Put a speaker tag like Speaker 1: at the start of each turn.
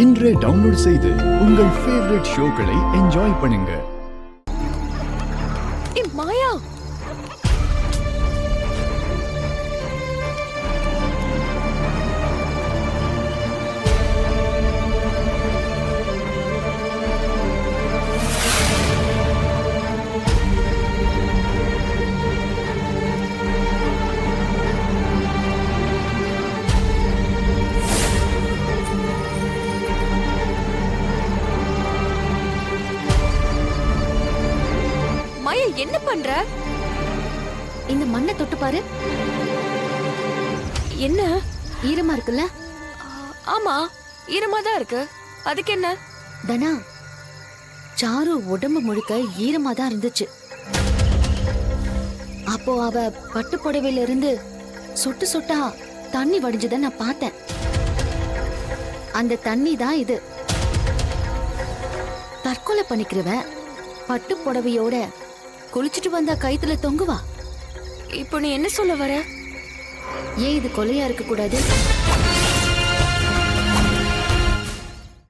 Speaker 1: இன்றே டவுன்லோட் செய்து உங்கள் ஃபேவரட் ஷோக்களை என்ஜாய் பண்ணுங்க.
Speaker 2: மாயா, மாயா என்ன பண்ற?
Speaker 3: இந்த மண்ணை தொட்டு பாரு.
Speaker 2: என்ன
Speaker 3: ஈரமா இருக்குல்ல?
Speaker 2: ஆமா, ஈரமா தான் இருக்கு. அதுக்கு என்ன?
Speaker 3: தனா, சாரு உடம்பு முழுக்க ஈரமா தான் இருந்துச்சு. அப்போ அவ பட்டு புடவையில இருந்து சொட்டு சொட்டா தண்ணி வடிஞ்சத நான் பார்த்தேன். அந்த தண்ணி தான் இது. தற்கொலை பண்ணிக்கிறவன் பட்டு புடவையோட குளிச்சுட்டு வந்தா கைத்துல தொங்குவா?
Speaker 2: இப்போ நீ என்ன சொல்ல வர?
Speaker 3: ஏன் இது கொலையா இருக்க கூடாது?